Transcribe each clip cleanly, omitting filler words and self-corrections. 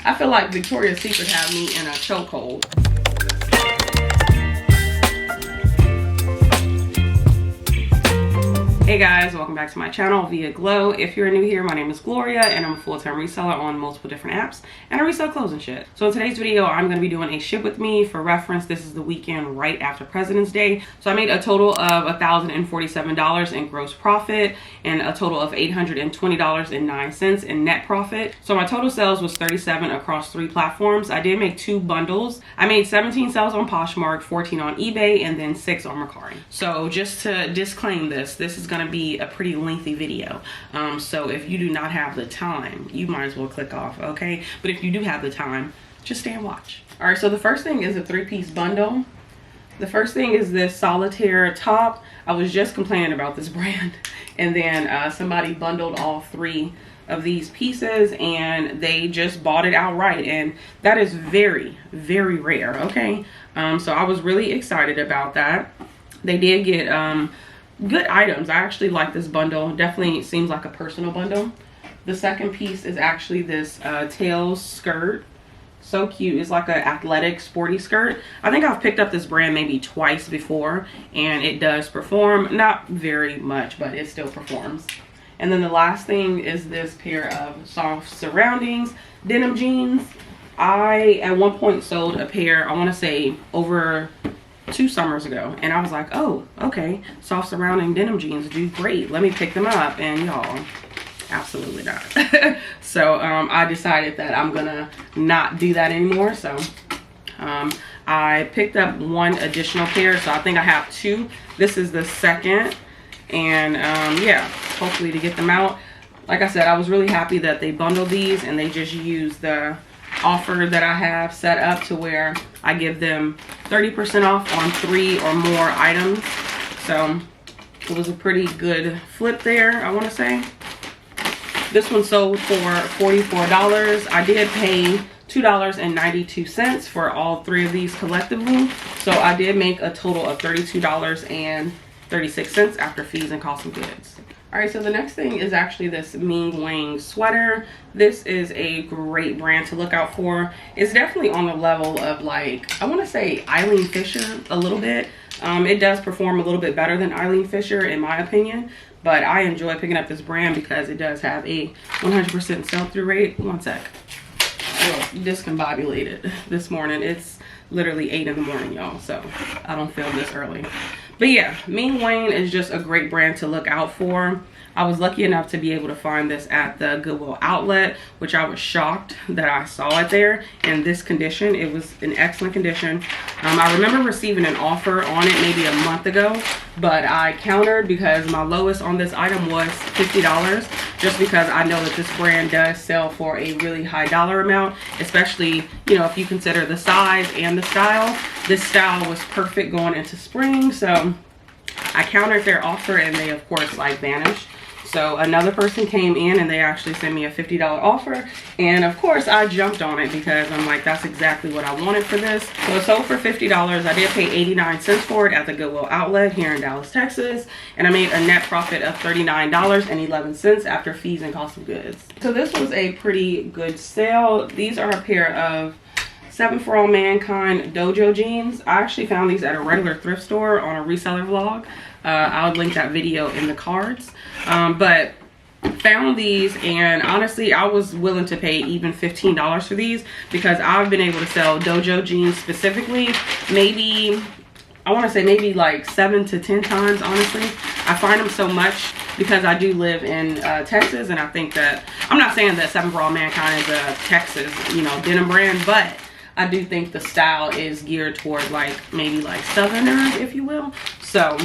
I feel like Victoria's Secret had me in a chokehold. Hey guys, welcome back to my channel via Glow. If you're new here, my name is Gloria and I'm a full-time reseller on multiple different apps, and I resell clothes and shit. So in today's video, I'm going to be doing a ship with me. For reference, this is the weekend right after President's Day. So I made a total of $1,047 in gross profit and a total of $820.09 in net profit. So my total sales was 37 across 3 platforms. I did make 2 bundles. I made 17 sales on Poshmark, 14 on eBay, and then 6 on Mercari. So just to disclaim this is going to be a pretty lengthy video, so if you do not have the time, you might as well click off, okay? But if you do have the time, just stay and watch. All right, so the first thing is a 3-piece bundle. The first thing is this solitaire top. I was just complaining about this brand, and then somebody bundled all 3 of these pieces and they just bought it outright, and that is very, very rare, okay? So I was really excited about that. They did get good items. I actually like this bundle. Definitely seems like a personal bundle. The second piece is actually this tails skirt. So cute. It's like an athletic sporty skirt. I think I've picked up this brand maybe twice before, and it does perform. Not very much, but it still performs. And then the last thing is this pair of soft surroundings denim jeans. I at one point sold a pair, I want to say over 2 summers ago, and I was like, oh, okay, soft surrounding denim jeans do great, let me pick them up, and y'all, absolutely not. So I decided that I'm gonna not do that anymore. So I picked up 1 additional pair, so I think I have 2. This is the second, and yeah, hopefully to get them out. Like I said, I was really happy that they bundled these and they just used the offer that I have set up to where I give them 30% off on 3 or more items. So it was a pretty good flip there, I want to say. This one sold for $44. I did pay $2.92 for all 3 of these collectively. So I did make a total of $32.36 after fees and cost of goods. All right, so the next thing is actually this Ming Wang sweater. This is a great brand to look out for. It's definitely on the level of, like, I want to say Eileen Fisher a little bit. It does perform a little bit better than Eileen Fisher in my opinion, but I enjoy picking up this brand because it does have a 100% sell-through rate. One sec. Discombobulated this morning. It's literally 8 in the morning, y'all, so I don't feel this early. But yeah, Ming Wang is just a great brand to look out for. I was lucky enough to be able to find this at the Goodwill outlet, which I was shocked that I saw it there in this condition. It was in excellent condition. I remember receiving an offer on it maybe a month ago, but I countered because my lowest on this item was $50, just because I know that this brand does sell for a really high dollar amount, especially, you know, if you consider the size and the style. This style was perfect going into spring, so I countered their offer and they of course like vanished. So another person came in and they actually sent me a $50 offer, and of course I jumped on it because I'm like, that's exactly what I wanted for this. So it sold for $50. I did pay 89 cents for it at the Goodwill outlet here in Dallas, Texas, and I made a net profit of $39.11 after fees and cost of goods. So this was a pretty good sale. These are a pair of 7 For All Mankind dojo jeans. I actually found these at a regular thrift store on a reseller vlog. I'll link that video in the cards. But found these, and honestly I was willing to pay even $15 for these because I've been able to sell dojo jeans specifically maybe, I want to say maybe like 7 to 10 times, honestly. I find them so much because I do live in Texas, and I think that, I'm not saying that 7 For All Mankind is a Texas, you know, denim brand, but I do think the style is geared toward like maybe like Southerners, if you will. So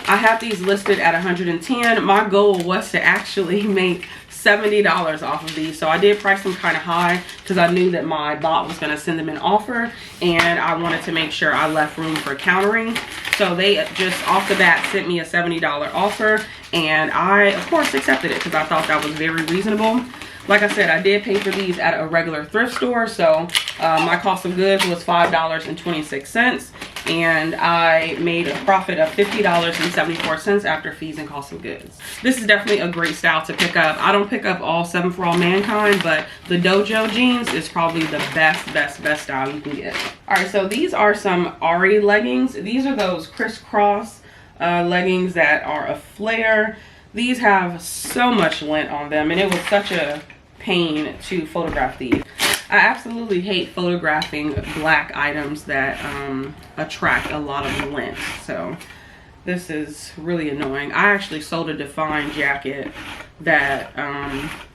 I have these listed at $110. My goal was to actually make $70 off of these, so I did price them kind of high because I knew that my bot was going to send them an offer, and I wanted to make sure I left room for countering. So they just off the bat sent me a $70 offer, and I of course accepted it because I thought that was very reasonable. Like I said, I did pay for these at a regular thrift store, so my cost of goods was $5.26, and I made a profit of $50.74 after fees and cost of goods. This is definitely a great style to pick up. I don't pick up all 7 for All Mankind, but the dojo jeans is probably the best style you can get. All right, so these are some Ari leggings. These are those crisscross leggings that are a flare. These have so much lint on them, and it was such a pain to photograph these. I absolutely hate photographing black items that attract a lot of lint, so this is really annoying. I actually sold a Define jacket that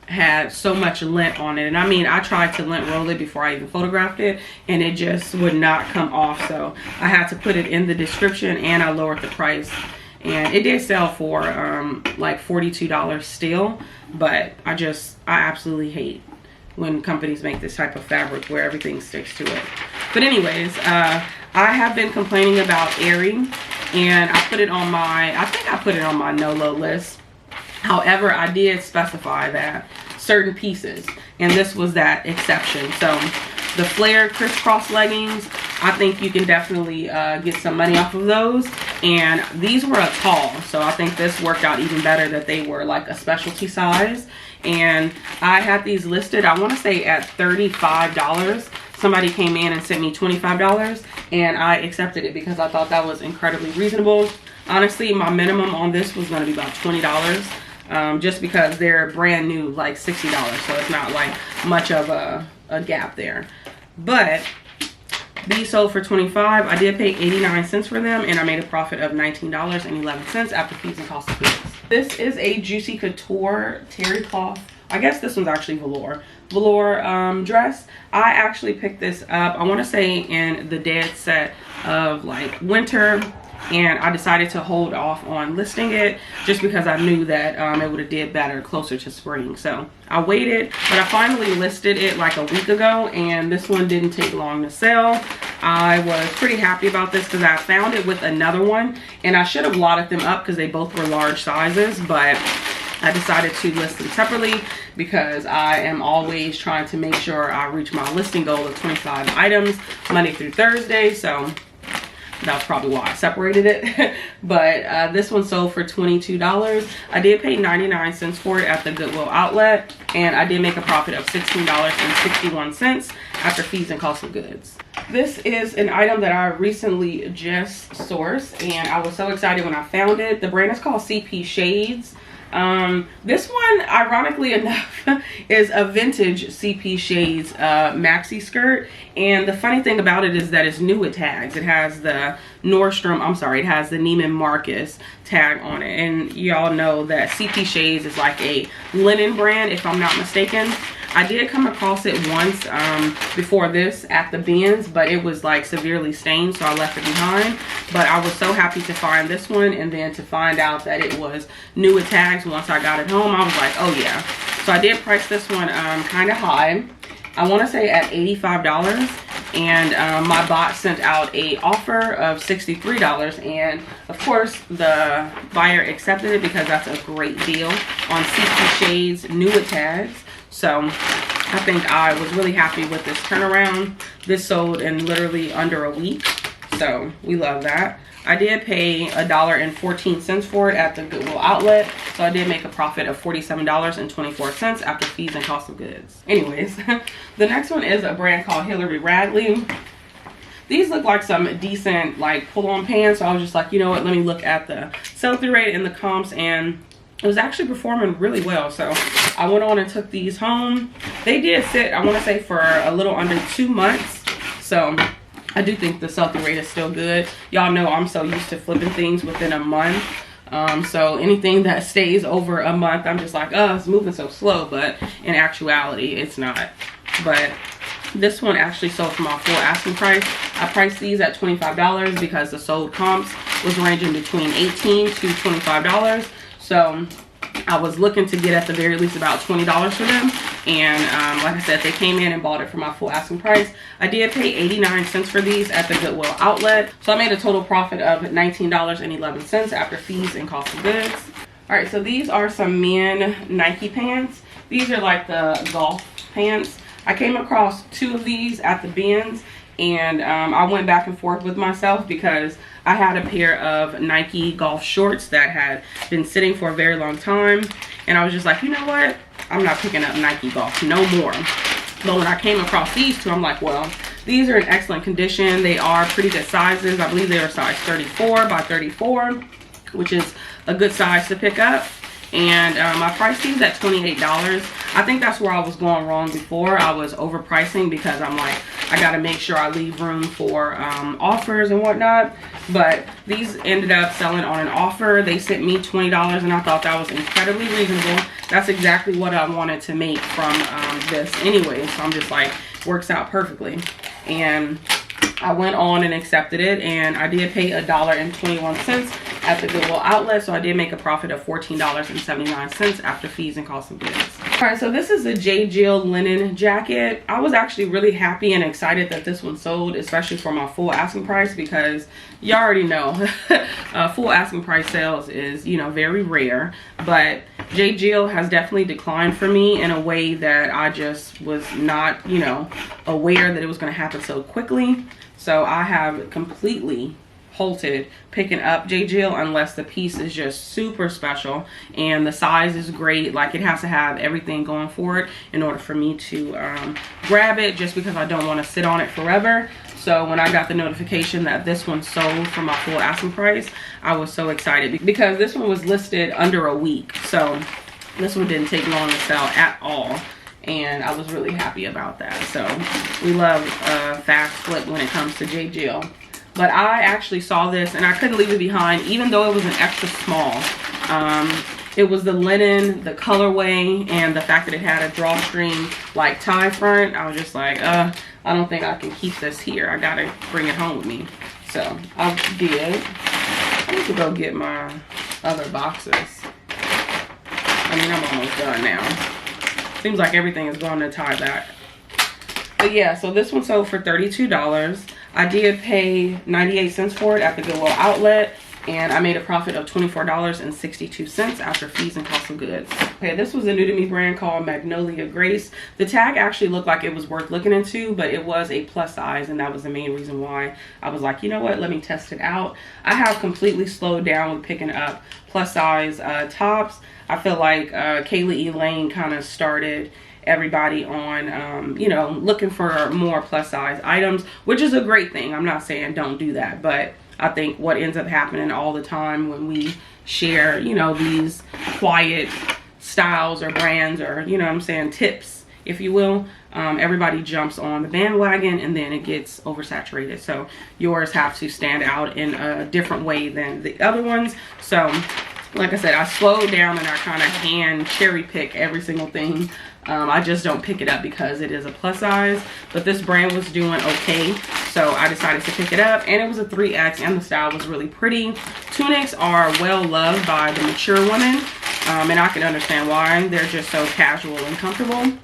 had so much lint on it, and I mean, I tried to lint roll it before I even photographed it, and it just would not come off, so I had to put it in the description, and I lowered the price, and it did sell for like $42 still, but I absolutely hate when companies make this type of fabric where everything sticks to it. But anyways, I have been complaining about Aerie, and I put it on my, I think I put it on my no-low list. However, I did specify that certain pieces, and this was that exception. So the flare crisscross leggings, I think you can definitely get some money off of those. And these were a tall, so I think this worked out even better that they were like a specialty size. And I had these listed, I want to say at $35. Somebody came in and sent me $25, and I accepted it because I thought that was incredibly reasonable. Honestly, my minimum on this was going to be about $20, just because they're brand new, like $60, so it's not like much of a gap there. But these sold for $25. I did pay 89 cents for them, and I made a profit of $19.11 after fees and cost of goods. This is a Juicy Couture terry cloth. I guess this one's actually velour dress. I actually picked this up, I want to say in the dead set of like winter, and I decided to hold off on listing it just because I knew that it would have did better closer to spring. So I waited, but I finally listed it like a week ago, and this one didn't take long to sell. I was pretty happy about this because I found it with another one, and I should have lotted them up because they both were large sizes, but I decided to list them separately because I am always trying to make sure I reach my listing goal of 25 items Monday through Thursday. So that's probably why I separated it. But this one sold for $22. I did pay 99 cents for it at the Goodwill outlet, and I did make a profit of $16.61 after fees and cost of goods. This is an item that I recently just sourced, and I was so excited when I found it. The brand is called CP Shades. This one, ironically enough, is a vintage CP Shades maxi skirt, and the funny thing about it is that it's new with tags. It has the it has the Neiman Marcus tag on it, and y'all know that CP Shades is like a linen brand, if I'm not mistaken. I did come across it once before this at the bins, but it was like severely stained, so I left it behind. But I was so happy to find this one, and then to find out that it was new with tags once I got it home, I was like, oh yeah. So I did price this one kind of high. I want to say at $85, and my bot sent out a offer of $63, and of course the buyer accepted it because that's a great deal on CP Shades new with tags. So I think I was really happy with this turnaround. This sold in literally under a week, so we love that. I did pay $1.14 for it at the Goodwill outlet, so I did make a profit of $47.24 after fees and cost of goods. Anyways, the next one is a brand called Hillary Radley. These look like some decent like pull-on pants, so I was just like, you know what, let me look at the sell-through rate and the comps, and it was actually performing really well. So I went on and took these home. They did sit, I want to say, for a little under 2 months. So I do think the sell-through rate is still good. Y'all know I'm so used to flipping things within a month. So anything that stays over a month, I'm just like, oh, it's moving so slow. But in actuality, it's not. But this one actually sold for my full asking price. I priced these at $25 because the sold comps was ranging between $18 to $25. So I was looking to get at the very least about $20 for them, and like I said, they came in and bought it for my full asking price. I did pay 89 cents for these at the Goodwill outlet, so I made a total profit of $19.11 after fees and cost of goods. All right, so these are some men Nike pants. These are like the golf pants. I came across 2 of these at the bins, And I went back and forth with myself because I had a pair of Nike golf shorts that had been sitting for a very long time. And I was just like, you know what? I'm not picking up Nike golf no more. But when I came across these two, I'm like, well, these are in excellent condition. They are pretty good sizes. I believe they are size 34 by 34, which is a good size to pick up. And I priced these at $28. I think that's where I was going wrong before. I was overpricing because I'm like, I got to make sure I leave room for offers and whatnot. But these ended up selling on an offer. They sent me $20 and I thought that was incredibly reasonable. That's exactly what I wanted to make from this anyway. So I'm just like, works out perfectly. And I went on and accepted it, and I did pay $1.21 at the Goodwill outlet, so I did make a profit of $14.79 after fees and cost of goods. All right, so this is a J.Jill linen jacket. I was actually really happy and excited that this one sold, especially for my full asking price, because you already know full asking price sales is, you know, very rare. But J.Jill has definitely declined for me in a way that I just was not, you know, aware that it was going to happen so quickly. So I have completely halted picking up J.Jill unless the piece is just super special and the size is great. Like, it has to have everything going for it in order for me to grab it, just because I don't want to sit on it forever. So when I got the notification that this one sold for my full asking price, I was so excited because this one was listed under a week. So this one didn't take long to sell at all. And I was really happy about that. So we love fast flip when it comes to J.Jill. But I actually saw this and I couldn't leave it behind, even though it was an extra small. It was the linen, the colorway, and the fact that it had a drawstring like tie front. I was just like, I don't think I can keep this here. I gotta bring it home with me. So I did. I need to go get my other boxes. I mean, I'm almost done now. Seems like everything is going to tie back. But yeah, so this one sold for $32. I did pay 98 cents for it at the Goodwill outlet, and I made a profit of $24.62 after fees and cost of goods. Okay, this was a new to me brand called Magnolia Grace. The tag actually looked like it was worth looking into, but it was a plus size, and that was the main reason why I was like, you know what, let me test it out. I have completely slowed down with picking up plus size tops. I feel like Kayla E. Lane kind of started everybody on you know, looking for more plus size items, which is a great thing. I'm not saying don't do that, but I think what ends up happening all the time when we share, you know, these quiet styles or brands, or, you know what I'm saying, tips, if you will, everybody jumps on the bandwagon and then it gets oversaturated. So yours have to stand out in a different way than the other ones. So like I said, I slowed down and I kind of hand cherry pick every single thing. I just don't pick it up because it is a plus size, but this brand was doing okay, so I decided to pick it up, and it was a 3X, and the style was really pretty. Tunics are well loved by the mature women, and I can understand why. They're just so casual and comfortable.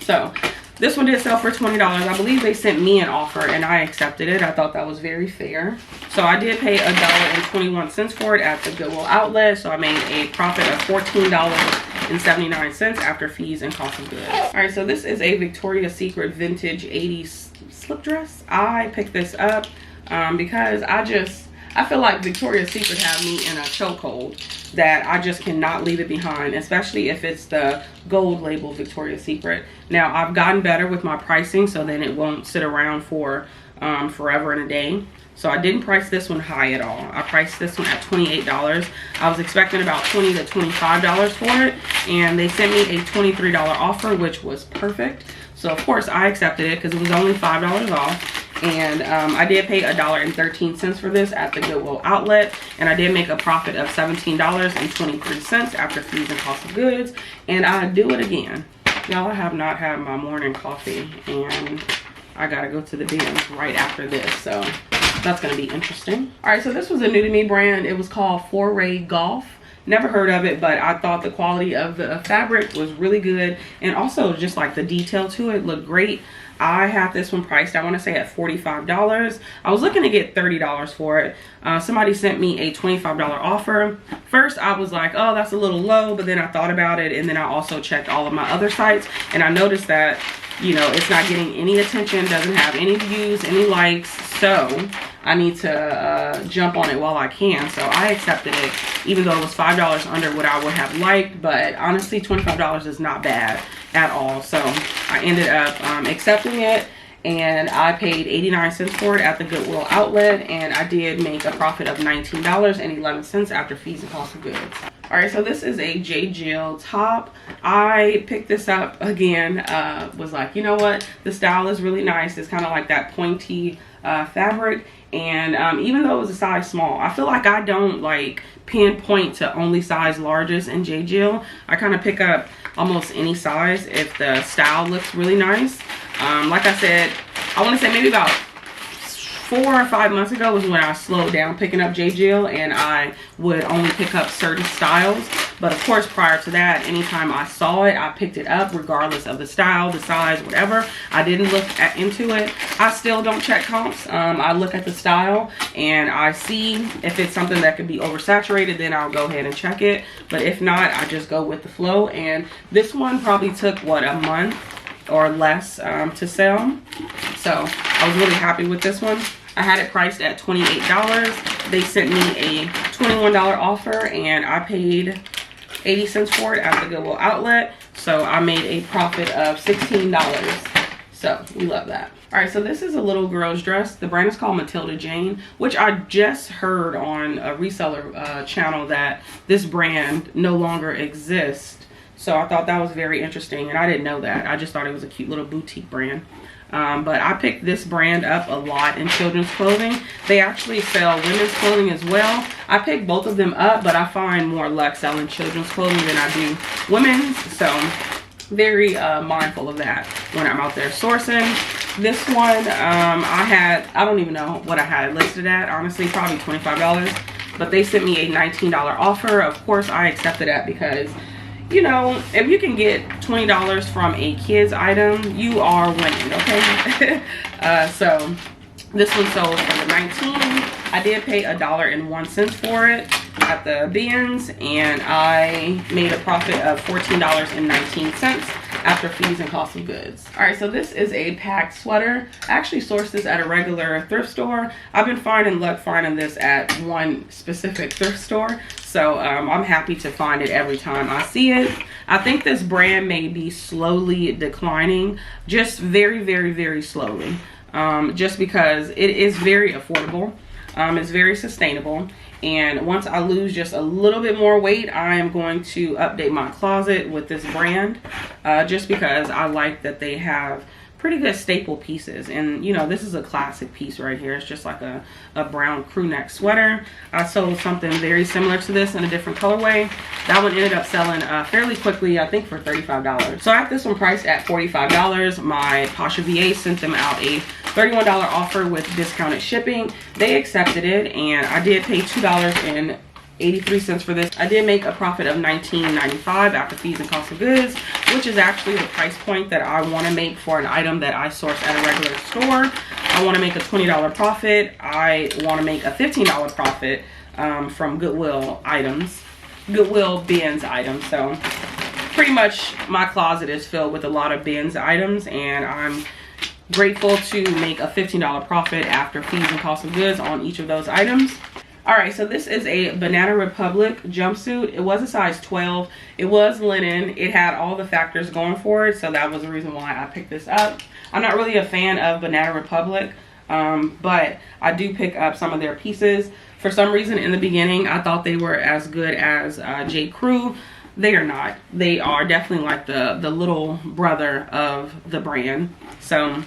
So this one did sell for $20. I believe they sent me an offer and I accepted it. I thought that was very fair. So I did pay $1.21 for it at the Goodwill outlet. So I made a profit of $14.79 after fees and cost of goods. All right, so this is a Victoria's Secret vintage 80s slip dress. I picked this up because I feel like Victoria's Secret have me in a chokehold that I just cannot leave it behind, especially if it's the gold label Victoria's Secret. Now, I've gotten better with my pricing, so then it won't sit around for forever and a day. So I didn't price this one high at all. I priced this one at $28. I was expecting about $20 to $25 for it, and they sent me a $23 offer, which was perfect. So of course I accepted it because it was only $5 off. And I did pay $1.13 for this at the Goodwill outlet, and I did make a profit of $17.23 after fees and cost of goods. And I do it again. Y'all, I have not had my morning coffee, and I gotta go to the dance right after this, so that's gonna be interesting. All right, so this was a new to me brand. It was called Foray Golf. Never heard of it, but I thought the quality of the fabric was really good, and also just like the detail to it looked great. I have this one priced, I want to say at $45. I was looking to get $30 for it. Somebody sent me a $25 offer. First I was like, oh, that's a little low, but then I thought about it, and then I also checked all of my other sites, and I noticed that, you know, it's not getting any attention, doesn't have any views, any likes, so I need to jump on it while I can. So I accepted it, even though it was $5 under what I would have liked, but honestly $25 is not bad at all. So I ended up accepting it, and I paid 89 cents for it at the Goodwill outlet, and I did make a profit of $19.11 after fees and cost of goods. All right, so this is a J.Jill top. I picked this up again, was like, you know what, the style is really nice. It's kind of like that pointy fabric, and even though it was a size small, I feel like I don't like pinpoint to only size larges in J.Jill. I kind of pick up almost any size if the style looks really nice. Like I said, I want to say maybe about 4 or 5 months ago was when I slowed down picking up J.Jill, and I would only pick up certain styles. But of course, prior to that, anytime I saw it, I picked it up regardless of the style, the size, whatever. I didn't look into it. I still don't check comps. I look at the style and I see if it's something that could be oversaturated, then I'll go ahead and check it. But if not, I just go with the flow. And this one probably took, what, a month or less to sell. So I was really happy with this one. I had it priced at $28. They sent me a $21 offer, and I paid 80 cents for it at the Goodwill outlet. So I made a profit of $16. So we love that. All right, so this is a little girl's dress. The brand is called Matilda Jane, which I just heard on a reseller channel that this brand no longer exists. So I thought that was very interesting, and I didn't know that. I just thought it was a cute little boutique brand. But I picked this brand up a lot in children's clothing. They actually sell women's clothing as well. I picked both of them up, but I find more luck selling children's clothing than I do women's. So very mindful of that when I'm out there sourcing. This one, I don't even know what I had it listed at, honestly, probably $25. But they sent me a $19 offer. Of course, I accepted that because, you know, if you can get $20 from a kid's item, you are winning, okay? So this one sold for the $19. I did pay $1.01 for it at the bins, and I made a profit of $14.19 after fees and cost of goods. All right, so this is a packed sweater. I actually sourced this at a regular thrift store. I've been finding luck finding this at one specific thrift store. So I'm happy to find it every time I see it. I think this brand may be slowly declining, just very, very, very slowly. Just because it is very affordable. It's very sustainable. And once I lose just a little bit more weight, I am going to update my closet with this brand. Just because I like that they have pretty good staple pieces. And you know, this is a classic piece right here. It's just like a brown crew neck sweater. I sold something very similar to this in a different colorway. That one ended up selling fairly quickly, I think for $35. So I have this one priced at $45. My Poshmark sent them out a $31 offer with discounted shipping. They accepted it, and I did pay $2.83 for this. I did make a profit of $19.95 after fees and cost of goods, which is actually the price point that I want to make for an item that I source at a regular store. I want to make a $20 profit. I want to make a $15 profit from Goodwill items, Goodwill bins items. So pretty much my closet is filled with a lot of bins items, and I'm grateful to make a $15 profit after fees and cost of goods on each of those items. All right, so this is a Banana Republic jumpsuit. It was a size 12. It was linen. It had all the factors going for it, so that was the reason why I picked this up. I'm not really a fan of Banana Republic, but I do pick up some of their pieces. For some reason, in the beginning, I thought they were as good as J. Crew. They are not. They are definitely like the little brother of the brand. So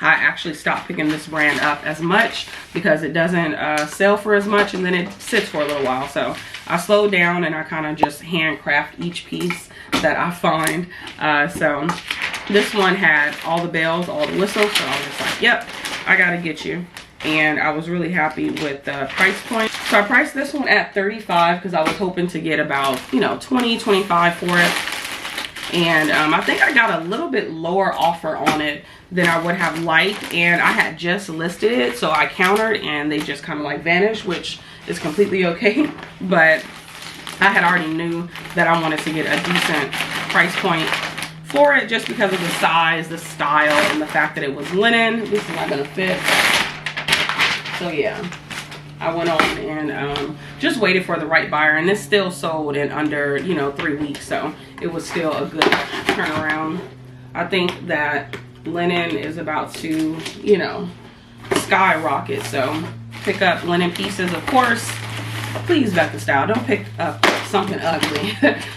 I actually stopped picking this brand up as much because it doesn't sell for as much, and then it sits for a little while. So I slowed down and I kind of just handcraft each piece that I find. So this one had all the bells, all the whistles, so I was just like, yep, I gotta get you. And I was really happy with the price point. So I priced this one at $35 because I was hoping to get about, you know, $20, $25 for it. And I think I got a little bit lower offer on it than I would have liked, and I had just listed it, so I countered and they just kind of like vanished, which is completely okay. But I had already knew that I wanted to get a decent price point for it just because of the size, the style, and the fact that it was linen. This is not gonna fit. So yeah, I went on and just waited for the right buyer, and this still sold in under, you know, 3 weeks, so it was still a good turnaround. I think that linen is about to, you know, skyrocket, so pick up linen pieces. Of course, please vet the style. Don't pick up something ugly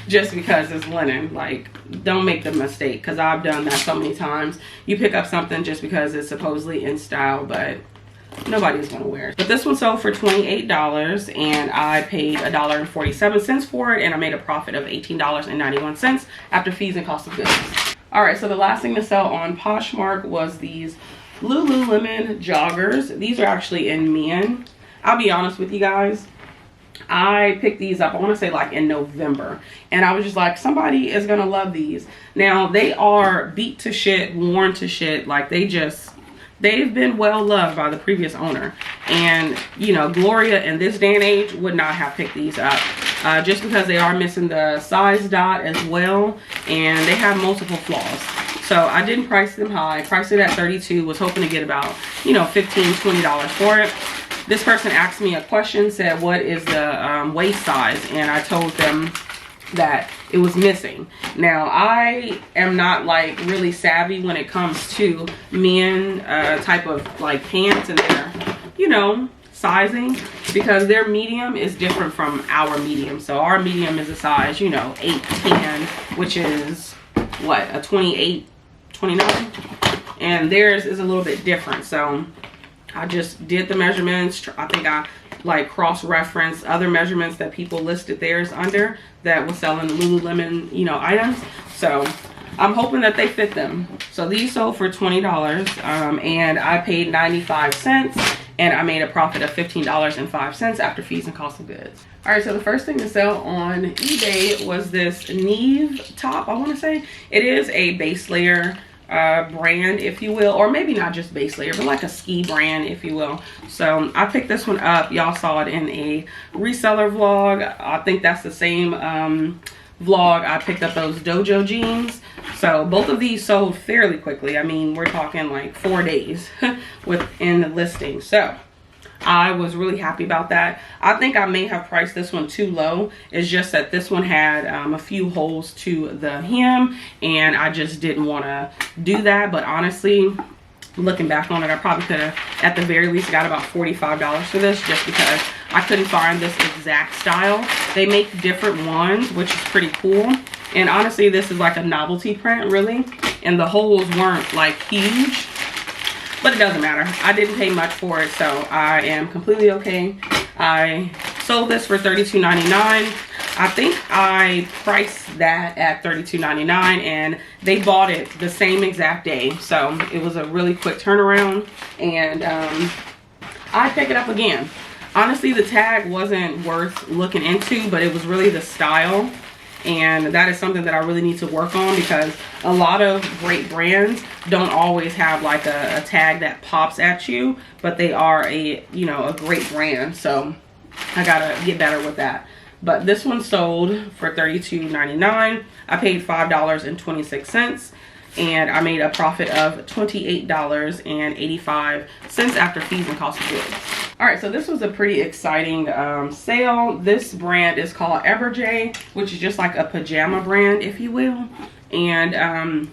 just because it's linen. Like, don't make the mistake, because I've done that so many times. You pick up something just because it's supposedly in style, but nobody's gonna wear it. But this one sold for $28, and I paid $1.47 for it, and I made a profit of $18.91 after fees and cost of goods. All right, so the last thing to sell on Poshmark was these Lululemon joggers. These are actually in men. I'll be honest with you guys, I picked these up, I want to say like in November, and I was just like, somebody is gonna love these. Now they are beat to shit, worn to shit, like they've been well loved by the previous owner, and you know, Gloria in this day and age would not have picked these up, just because they are missing the size dot as well, and they have multiple flaws. So I didn't price them high. I priced it at $32, was hoping to get about, you know, $15–20 for it. This person asked me a question, said what is the waist size, and I told them that it was missing. Now I am not like really savvy when it comes to men type of like pants and their, you know, sizing, because their medium is different from our medium. So our medium is a size, you know, 8–10, which is what, a 28–29, and theirs is a little bit different. So I just did the measurements. I think I like cross-referenced other measurements that people listed theirs under that was selling Lululemon, you know, items. So I'm hoping that they fit them. So these sold for $20, and I paid 95 cents, and I made a profit of $15.05 after fees and cost of goods. All right, so the first thing to sell on eBay was this Neve top, I want to say. It is a base layer brand, if you will, or maybe not just base layer, but like a ski brand, if you will. So I picked this one up. Y'all saw it in a reseller vlog. I think that's the same vlog I picked up those dojo jeans. So both of these sold fairly quickly. I mean, we're talking like 4 days within the listing. So I was really happy about that. I think I may have priced this one too low. It's just that this one had a few holes to the hem, and I just didn't want to do that. But honestly, looking back on it, I probably could have at the very least got about $45 for this, just because I couldn't find this exact style. They make different ones, which is pretty cool. And honestly, this is like a novelty print, really, and the holes weren't like huge. But it doesn't matter. I didn't pay much for it, so I am completely okay. I sold this for $32.99. I think I priced that at $32.99, and they bought it the same exact day. So it was a really quick turnaround, and I pick it up again. Honestly, the tag wasn't worth looking into, but it was really the style. And that is something that I really need to work on, because a lot of great brands don't always have like a tag that pops at you, but they are a, you know, a great brand. So I gotta get better with that. But this one sold for $32.99. I paid $5.26, and I made a profit of $28.85 after fees and cost of goods. All right, so this was a pretty exciting sale. This brand is called 𝕃𝕀ℕ𝕂, which is just like a pajama brand, if you will. And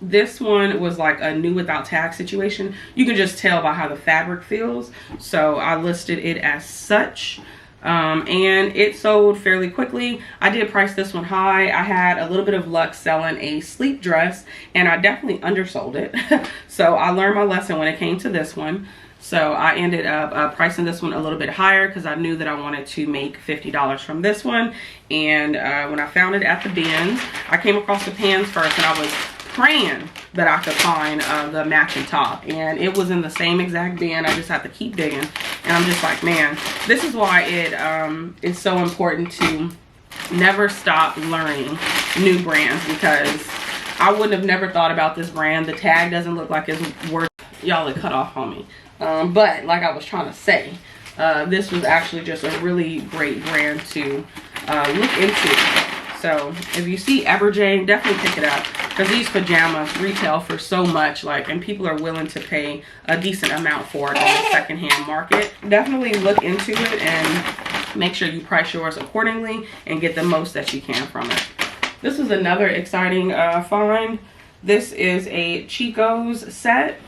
this one was like a new without tag situation. You can just tell by how the fabric feels. So I listed it as such. And it sold fairly quickly. I did price this one high. I had a little bit of luck selling a sleep dress, and I definitely undersold it. So I learned my lesson when it came to this one. So I ended up pricing this one a little bit higher, because I knew that I wanted to make $50 from this one. And when I found it at the bins, I came across the pants first, and I was praying that I could find the matching top, and it was in the same exact bin. I just had to keep digging, and I'm just like, man, this is why it is so important to never stop learning new brands, because I wouldn't have never thought about this brand. The tag doesn't look like it's worth, y'all, it cut off on me. But like I was trying to say, this was actually just a really great brand to look into. So if you see Everjane, definitely pick it up, because these pajamas retail for so much, like, and people are willing to pay a decent amount for it on the secondhand market. Definitely look into it and make sure you price yours accordingly and get the most that you can from it. This is another exciting find. This is a Chico's set.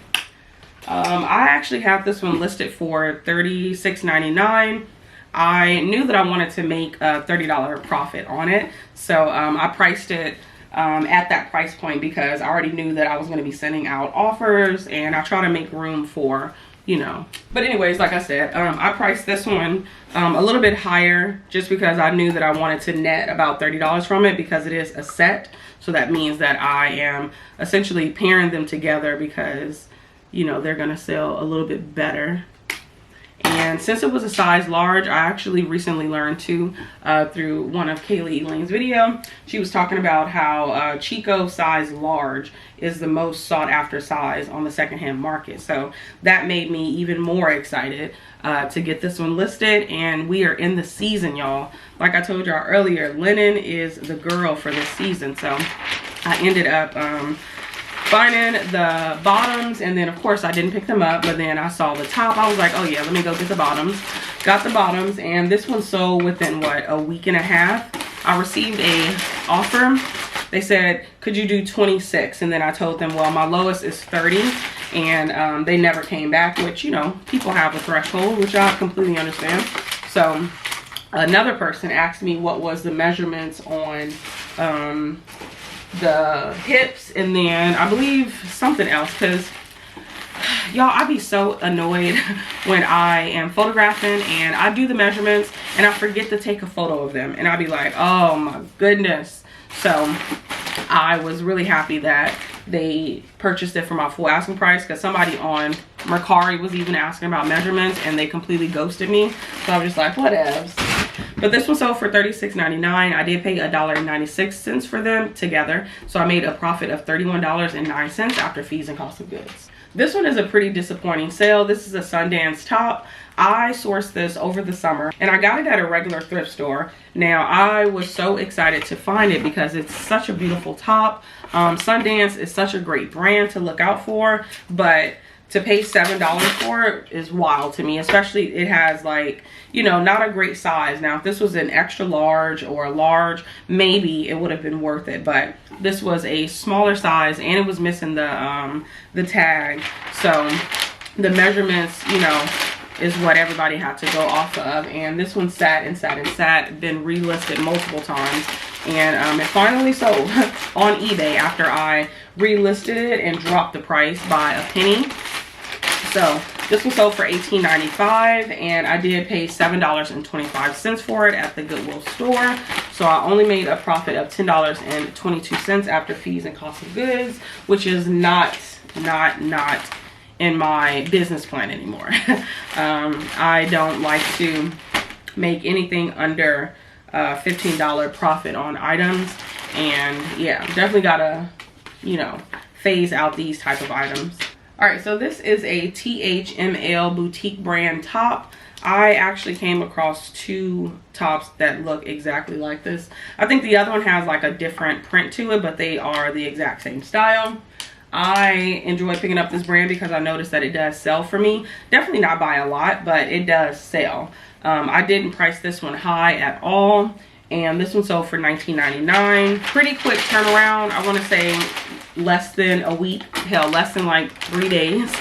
I actually have this one listed for $36.99. I knew that I wanted to make a $30 profit on it, so I priced it at that price point, because I already knew that I was going to be sending out offers, and I try to make room for, you know. But anyways, like I said, I priced this one a little bit higher, just because I knew that I wanted to net about $30 from it, because it is a set. So that means that I am essentially pairing them together, because, you know, they're going to sell a little bit better. And since it was a size large, I actually recently learned too, through one of Kaylee Elaine's video. She was talking about how Chico size large is the most sought after size on the secondhand market. So that made me even more excited to get this one listed. And we are in the season, y'all. Like I told y'all earlier, linen is the girl for this season. So I ended up finding the bottoms, and then of course I didn't pick them up, but then I saw the top. I was like, oh yeah, let me go get the bottoms. Got the bottoms, and this one sold within what, a week and a half. I received a offer. They said, could you do 26? And then I told them, well, my lowest is 30, and they never came back, which, you know, people have a threshold, which I completely understand. So another person asked me what was the measurements on the hips, and then I believe something else, because y'all, I be so annoyed when I am photographing and I do the measurements and I forget to take a photo of them, and I be like, oh my goodness. So I was really happy that they purchased it for my full asking price, because somebody on Mercari was even asking about measurements and they completely ghosted me. So I was just like, whatevs. But this one sold for $36.99. I did pay $1.96 for them together, so I made a profit of $31.09 after fees and cost of goods. This one is a pretty disappointing sale. This is a Sundance top. I sourced this over the summer, and I got it at a regular thrift store. Now, I was so excited to find it because it's such a beautiful top. Sundance is such a great brand to look out for, but to pay $7 for it is wild to me. Especially, it has, like, you know, not a great size. Now, if this was an extra large or a large, maybe it would have been worth it, but this was a smaller size, and it was missing the tag. So the measurements, you know, is what everybody had to go off of. And this one sat and sat and sat, been relisted multiple times, and it finally sold on eBay after I relisted it and dropped the price by a penny. So this one sold for $18.95, and I did pay $7.25 for it at the Goodwill store. So I only made a profit of $10.22 after fees and cost of goods, which is not in my business plan anymore. I don't like to make anything under $15 profit on items, and yeah, definitely gotta, you know, phase out these type of items. All right, so this is a THML boutique brand top. I actually came across two tops that look exactly like this. I think the other one has like a different print to it, but they are the exact same style. I enjoy picking up this brand because I noticed that it does sell for me. Definitely not by a lot, but it does sell. I didn't price this one high at all, and this one sold for $19.99. Pretty quick turnaround. I want to say less than a week, hell, less than like 3 days.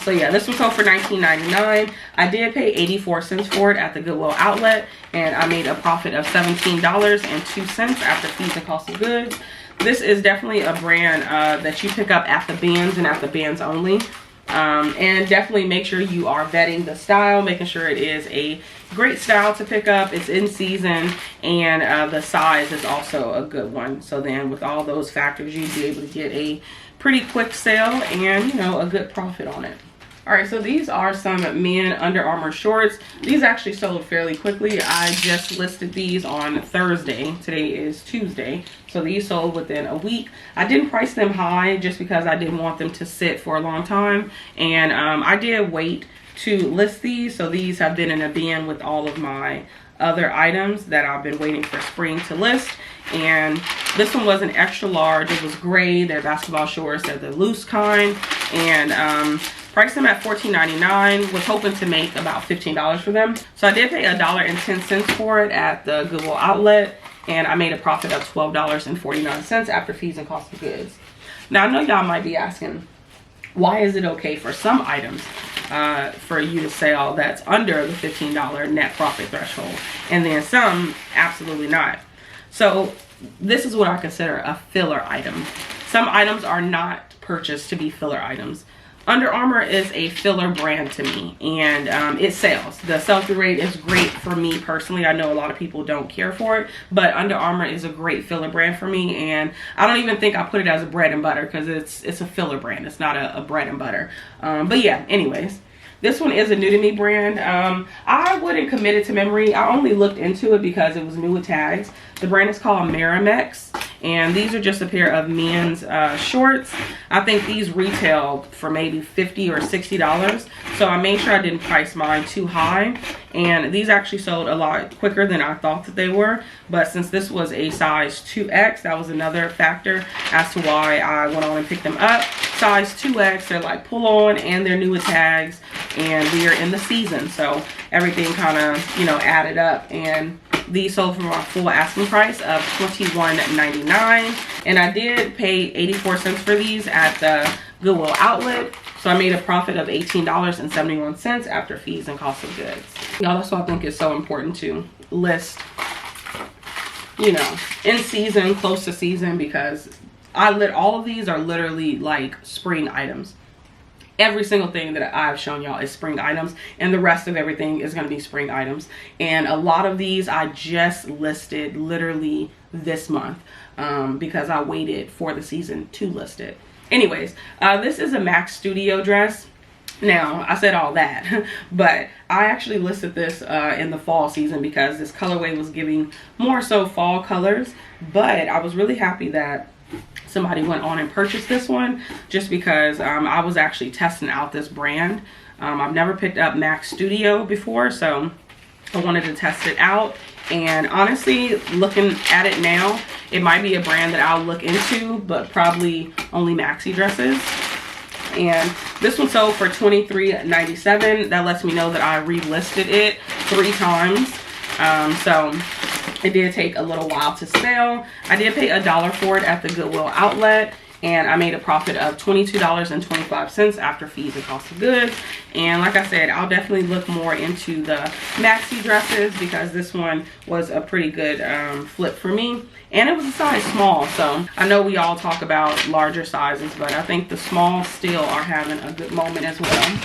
So yeah, this one sold for $19.99. I did pay 84 cents for it at the Goodwill outlet, and I made a profit of $17.02 after fees and cost of goods. This is definitely a brand that you pick up at the bands and at the bands only. And definitely make sure you are vetting the style, making sure it is a great style to pick up, it's in season, and the size is also a good one. So then with all those factors, you'd be able to get a pretty quick sale and, you know, a good profit on it. All right, so these are some men Under Armour shorts. These actually sold fairly quickly. I just listed these on Thursday. Today is Tuesday. So these sold within a week. I didn't price them high just because I didn't want them to sit for a long time. And I did wait to list these. So these have been in a bin with all of my other items that I've been waiting for spring to list. And this one was an extra large. It was gray. They're basketball shorts. They're the loose kind. And priced them at $14.99. Was hoping to make about $15 for them. So I did pay $1.10 for it at the Goodwill outlet. And I made a profit of $12.49 after fees and cost of goods. Now I know y'all might be asking, why is it okay for some items for you to sell that's under the $15 net profit threshold, and then some absolutely not? So this is what I consider a filler item. Some items are not purchased to be filler items. Under Armour is a filler brand to me, and it sells. The sell-through rate is great for me personally. I know a lot of people don't care for it, but Under Armour is a great filler brand for me, and I don't even think I put it as a bread and butter because it's a filler brand. It's not a bread and butter. But yeah, anyways. This one is a new to me brand. I wouldn't commit it to memory. I only looked into it because it was new with tags. The brand is called Mercari, and these are just a pair of men's shorts. I think these retail for maybe $50 or $60. So I made sure I didn't price mine too high. And these actually sold a lot quicker than I thought that they were. But since this was a size 2X, that was another factor as to why I went on and picked them up. Size 2X, they're like pull on and they're new with tags. And we are in the season, so everything kind of, you know, added up. And these sold for my full asking price of $21.99. And I did pay 84 cents for these at the Goodwill outlet. So I made a profit of $18.71 after fees and cost of goods. Y'all, that's why I think it's so important to list, you know, in season, close to season, because all of these are literally like spring items. Every single thing that I've shown y'all is spring items, and the rest of everything is going to be spring items. And a lot of these I just listed literally this month because I waited for the season to list it. Anyways, this is a Max Studio dress. Now, I said all that, but I actually listed this in the fall season because this colorway was giving more so fall colors. But I was really happy that somebody went on and purchased this one just because I was actually testing out this brand. I've never picked up Max Studio before, so I wanted to test it out. And honestly, looking at it now, it might be a brand that I'll look into, but probably only maxi dresses. And this one sold for $23.97. That lets me know that I relisted it 3 times. So it did take a little while to sell. I did pay $1 for it at the Goodwill outlet, and I made a profit of $22.25 after fees and cost of goods. And like I said, I'll definitely look more into the maxi dresses because this one was a pretty good flip for me. And it was a size small, so I know we all talk about larger sizes, but I think the smalls still are having a good moment as well.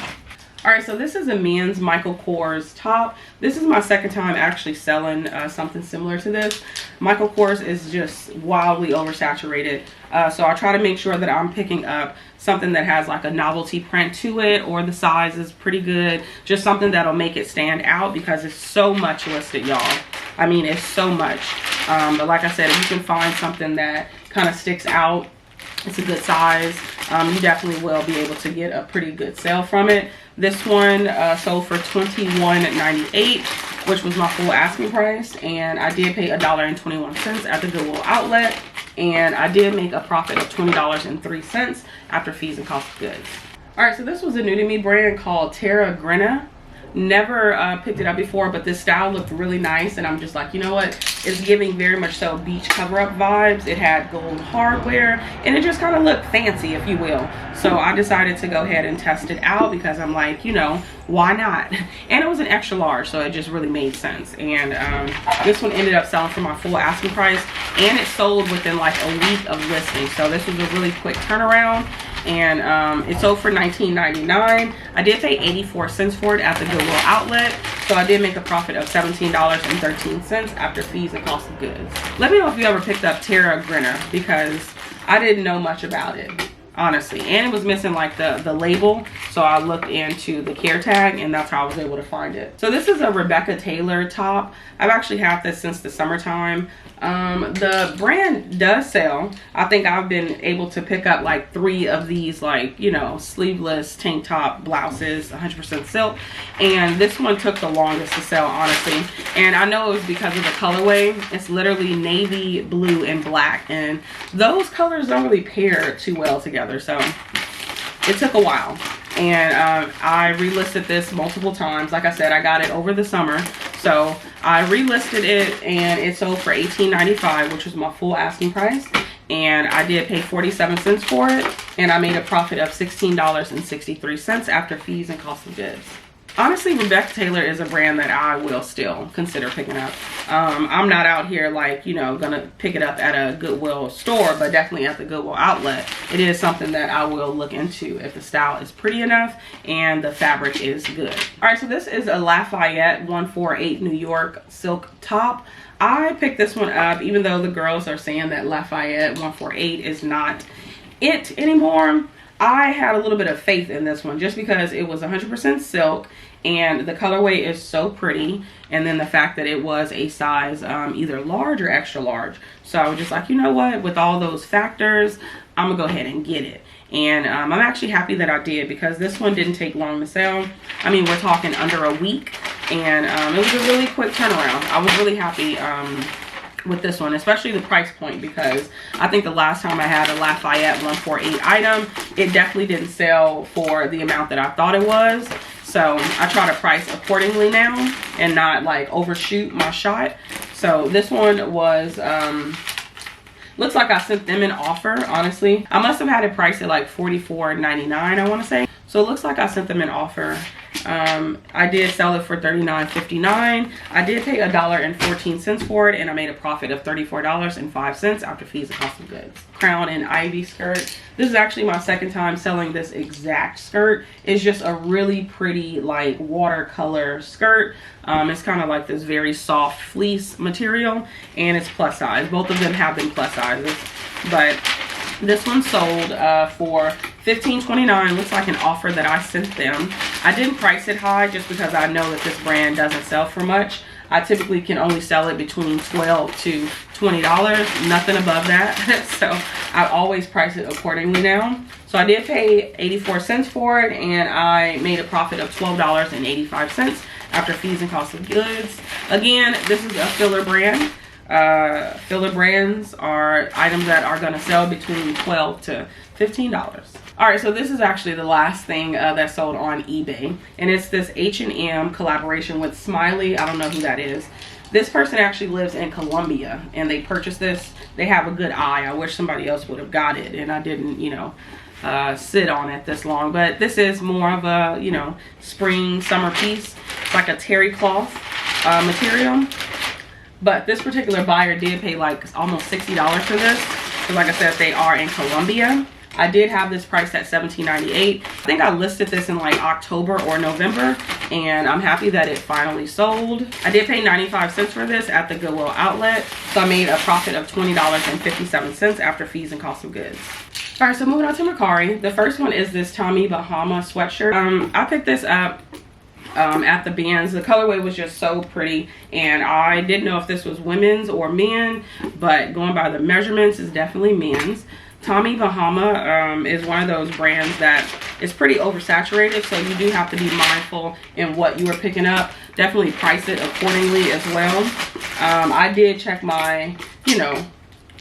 All right, so this is a men's Michael Kors top. This is my second time actually selling something similar to this. Michael Kors is just wildly oversaturated. So I try to make sure that I'm picking up something that has like a novelty print to it, or the size is pretty good. Just something that'll make it stand out because it's so much listed, y'all. I mean, it's so much. But like I said, if you can find something that kind of sticks out, it's a good size, you definitely will be able to get a pretty good sale from it. This one sold for $21.98, which was my full asking price, and I did pay $1.21 at the Goodwill outlet, and I did make a profit of $20.03 after fees and cost of goods. All right, so this was a new to me brand called THML. Never picked it up before, but this style looked really nice, and I'm just like, you know what, it's giving very much so beach cover-up vibes. It had gold hardware, and it just kind of looked fancy, if you will. So I decided to go ahead and test it out because I'm like, you know, why not? And it was an extra large, so it just really made sense. And this one ended up selling for my full asking price, and it sold within like a week of listing. So this was a really quick turnaround. And it sold for $19.99. I did pay 84 cents for it at the Goodwill outlet, so I did make a profit of $17.13 after fees and cost of goods. Let me know if you ever picked up THML because I didn't know much about it. honestly. And it was missing like the label, so I looked into the care tag, and that's how I was able to find it. So this is a 𝕃𝕀ℕ𝕂𝕊 top. I've actually had this since the summertime. The brand does sell. I think I've been able to pick up like 3 of these, like, you know, sleeveless tank top blouses, 100% silk, and this one took the longest to sell, honestly. And I know it was because of the colorway. It's literally navy, blue, and black, and those colors don't really pair too well together, so it took a while. And I relisted this multiple times. Like I said, I got it over the summer, so I relisted it, and it sold for $18.95, which was my full asking price, and I did pay 47 cents for it, and I made a profit of $16.63 after fees and cost of goods. Honestly, 𝕃𝕀ℕ𝕂𝕊 is a brand that I will still consider picking up. I'm not out here like, you know, gonna pick it up at a Goodwill store, but definitely at the Goodwill outlet. It is something that I will look into if the style is pretty enough and the fabric is good. All right, so this is a Lafayette 148 New York silk top. I picked this one up even though the girls are saying that Lafayette 148 is not it anymore. I had a little bit of faith in this one just because it was 100% silk, and the colorway is so pretty, and then the fact that it was a size either large or extra large. So I was just like, you know what, with all those factors, I'm gonna go ahead and get it. And I'm actually happy that I did, because this one didn't take long to sell. I mean, we're talking under a week, and it was a really quick turnaround. I was really happy with this one, especially the price point, because I think the last time I had a Lafayette 148 item, it definitely didn't sell for the amount that I thought it was. So I try to price accordingly now and not like overshoot my shot. So this one was looks like I sent them an offer. Honestly, I must have had it priced at like $44.99, I want to say. So it looks like I sent them an offer. I did sell it for $39.59. I did pay $1.14 for it, and I made a profit of $34.05 after fees and cost of goods. Crown and ivy skirt. This is actually my second time selling this exact skirt. It's just a really pretty like watercolor skirt. It's kind of like this very soft fleece material, and it's plus size. Both of them have been plus sizes, but this one sold for $15.29. Looks like an offer that I sent them. I didn't price it high just because I know that this brand doesn't sell for much. I typically can only sell it between $12 to $20, nothing above that. So I always price it accordingly now. So I did pay 84 cents for it, and I made a profit of $12.85 after fees and cost of goods. Again, this is a filler brand. Filler brands are items that are going to sell between $12 to $15. All right, so this is actually the last thing that sold on eBay, and it's this H&M collaboration with Smiley. I don't know who that is. This person actually lives in Colombia, and they purchased this. They have a good eye. I wish somebody else would have got it, and I didn't, you know, sit on it this long. But this is more of a, you know, spring summer piece. It's like a terry cloth material. But this particular buyer did pay like almost $60 for this. So like I said, they are in Colombia. I did have this priced at $17.98. I think I listed this in like October or November, and I'm happy that it finally sold. I did pay 95 cents for this at the Goodwill outlet, so I made a profit of $20.57 after fees and cost of goods. All right, so moving on to Mercari. The first one is this 𝕃𝕀ℕ𝕂𝕊 sweatshirt. I picked this up at the bins. The colorway was just so pretty, and I didn't know if this was women's or men, but going by the measurements, it's definitely men's. 𝕃𝕀ℕ𝕂𝕊 is one of those brands that is pretty oversaturated, so you do have to be mindful in what you are picking up. Definitely price it accordingly as well. I did check my, you know,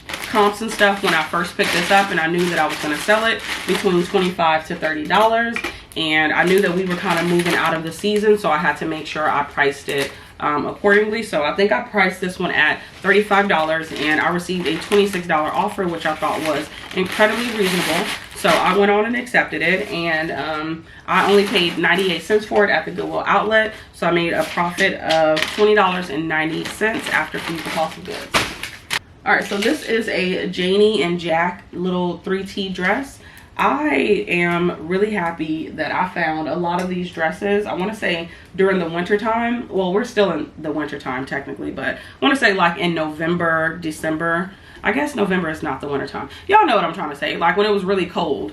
comps and stuff when I first picked this up, and I knew that I was going to sell it between $25 to $30, and I knew that we were kind of moving out of the season, so I had to make sure I priced it accordingly. So I think I priced this one at $35, and I received a $26 offer, which I thought was incredibly reasonable. So I went on and accepted it, and I only paid 98 cents for it at the Goodwill outlet, so I made a profit of $20.90 after fees and cost of goods. All right, so this is a Janie and Jack little 3T dress. I am really happy that I found a lot of these dresses. I want to say during the winter time. Well, we're still in the winter time technically, but I want to say like in November, December. I guess November is not the winter time. Y'all know what I'm trying to say. Like when it was really cold,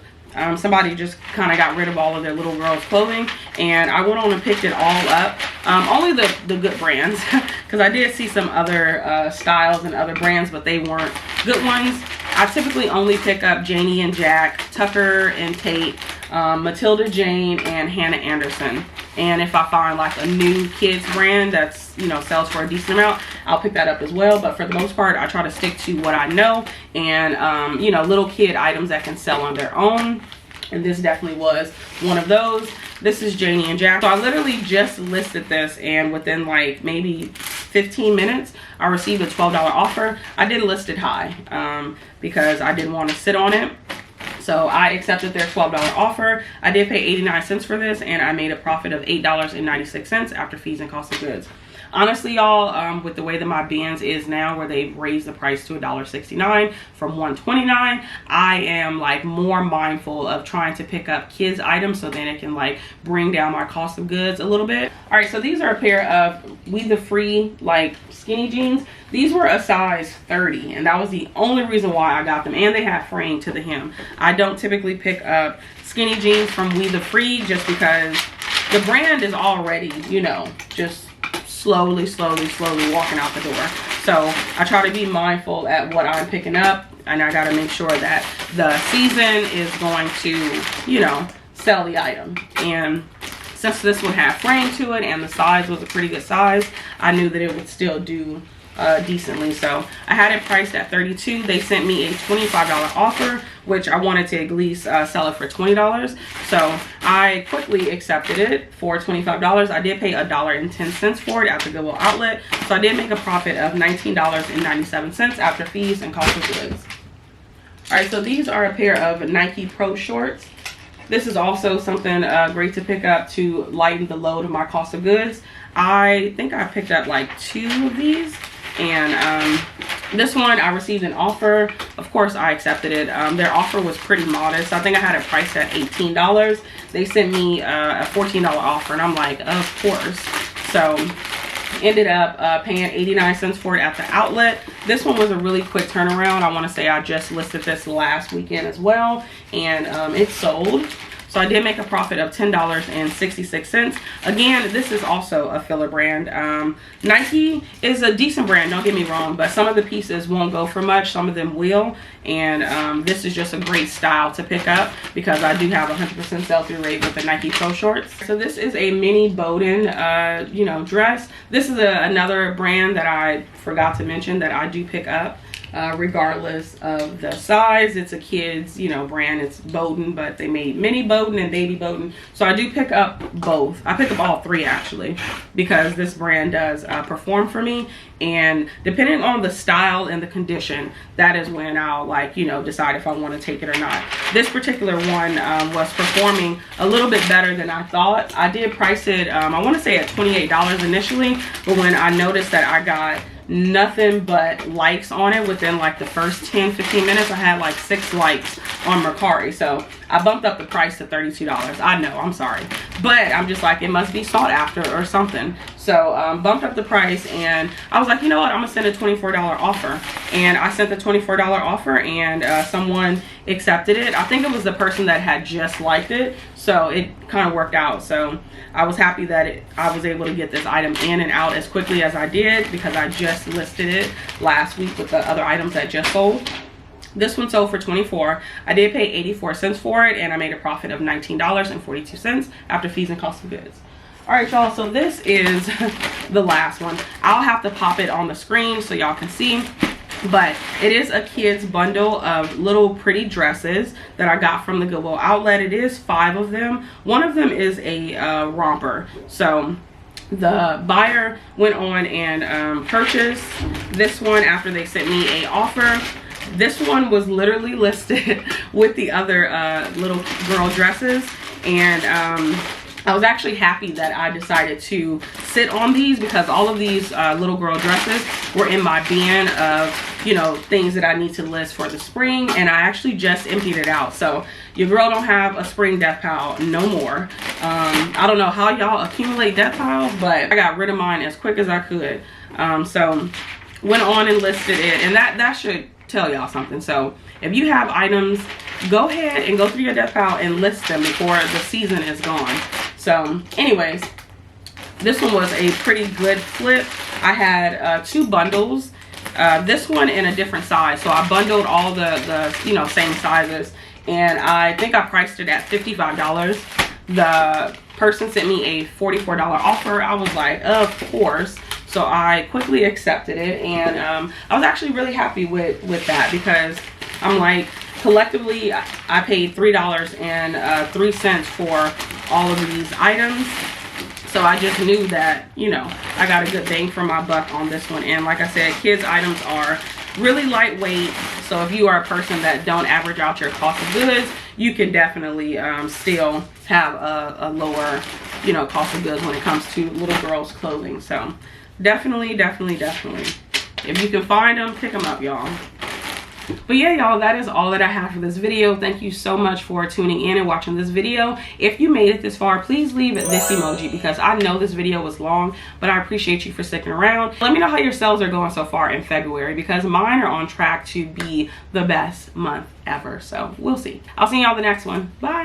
Somebody just kind of got rid of all of their little girls clothing, and I went on and picked it all up. Only the good brands, because I did see some other styles and other brands, but they weren't good ones. I typically only pick up Janie and Jack, Tucker and Tate, Matilda Jane, and Hannah Anderson. And if I find like a new kids brand that's, you know, sells for a decent amount, I'll pick that up as well. But for the most part, I try to stick to what I know, and you know, little kid items that can sell on their own. And this definitely was one of those. This is Janie and Jack. So I literally just listed this, and within like maybe 15 minutes, I received a $12 offer. I did list it high because I didn't want to sit on it. So I accepted their $12 offer. I did pay 89 cents for this, and I made a profit of $8.96 after fees and cost of goods. Honestly, y'all, with the way that my bins is now, where they've raised the price to $1.69 from $1.29, I am like more mindful of trying to pick up kids items, so then it can like bring down my cost of goods a little bit. All right, so these are a pair of We The Free like skinny jeans. These were a size 30, and that was the only reason why I got them, and they have frame to the hem. I don't typically pick up skinny jeans from We The Free just because the brand is already, you know, just slowly walking out the door. So I try to be mindful at what I'm picking up, and I got to make sure that the season is going to, you know, sell the item. And since this one had frame to it and the size was a pretty good size, I knew that it would still do decently. So I had it priced at $32. They sent me a $25 offer, which I wanted to at least sell it for $20. So I quickly accepted it for $25. I did pay $1.10 for it at the Goodwill outlet. So I did make a profit of $19.97 after fees and cost of goods. All right, so these are a pair of Nike Pro shorts. This is also something great to pick up to lighten the load of my cost of goods. I think I picked up like 2 of these, and this one I received an offer. Of course I accepted it. Their offer was pretty modest. I think I had it priced at $18. They sent me a $14 offer, and I'm like, of course. So ended up paying 89 cents for it at the outlet. This one was a really quick turnaround. I want to say I just listed this last weekend as well, and it sold. So I did make a profit of $10.66. Again, this is also a filler brand. Nike is a decent brand, don't get me wrong, but some of the pieces won't go for much, some of them will. And this is just a great style to pick up because I do have a 100% sell-through rate with the Nike Pro shorts. So this is a mini Bowden, you know, dress. This is another brand that I forgot to mention that I do pick up. Regardless of the size, it's a kids, you know, brand. It's Bowden, but they made mini Bowden and baby Bowden. So I do pick up both. I pick up all 3 actually, because this brand does perform for me. And depending on the style and the condition, that is when I'll, like, you know, decide if I want to take it or not. This particular one was performing a little bit better than I thought. I did price it, I want to say at $28 initially, but when I noticed that I got nothing but likes on it within like the first 10-15 minutes, I had like 6 likes on Mercari. So I bumped up the price to $32. I know, I'm sorry, but I'm just like, it must be sought after or something. So bumped up the price, and I was like, you know what, I'm gonna send a $24 offer. And I sent the $24 offer, and someone accepted it. I think it was the person that had just liked it, so it kind of worked out. So I was happy that I was able to get this item in and out as quickly as I did, because I just listed it last week with the other items that just sold. This one sold for $24. I did pay 84 cents for it, and I made a profit of $19.42 after fees and cost of goods. All right, y'all, so this is the last one. I'll have to pop it on the screen so y'all can see, but it is a kids bundle of little pretty dresses that I got from the Goodwill outlet. It is 5 of them. One of them is a romper. So the buyer went on and purchased this one after they sent me a offer. This one was literally listed with the other little girl dresses, and I was actually happy that I decided to sit on these, because all of these little girl dresses were in my bin of, you know, things that I need to list for the spring, and I actually just emptied it out. So your girl don't have a spring death pile no more. I don't know how y'all accumulate death piles, but I got rid of mine as quick as I could. So went on and listed it, and that should tell y'all something. So if you have items go ahead and go through your death pile and list them before the season is gone. So anyways, this one was a pretty good flip. I had 2 bundles. This one in a different size, so I bundled all the you know, same sizes, and I think I priced it at $55. The person sent me a $44 offer. I was like, of course. So I quickly accepted it, and I was actually really happy with that, because I'm like, collectively I paid $3.03 for all of these items. So I just knew that, you know, I got a good bang for my buck on this one. And like I said, kids items are really lightweight. So if you are a person that don't average out your cost of goods, you can definitely still have a lower, you know, cost of goods when it comes to little girls' clothing. So definitely, definitely, definitely. If you can find them, pick them up, y'all. But yeah, y'all, that is all that I have for this video. Thank you so much for tuning in and watching this video. If you made it this far, please leave this emoji, because I know this video was long, but I appreciate you for sticking around. Let me know how your sales are going so far in February, because mine are on track to be the best month ever. So we'll see. I'll see y'all the next one. Bye.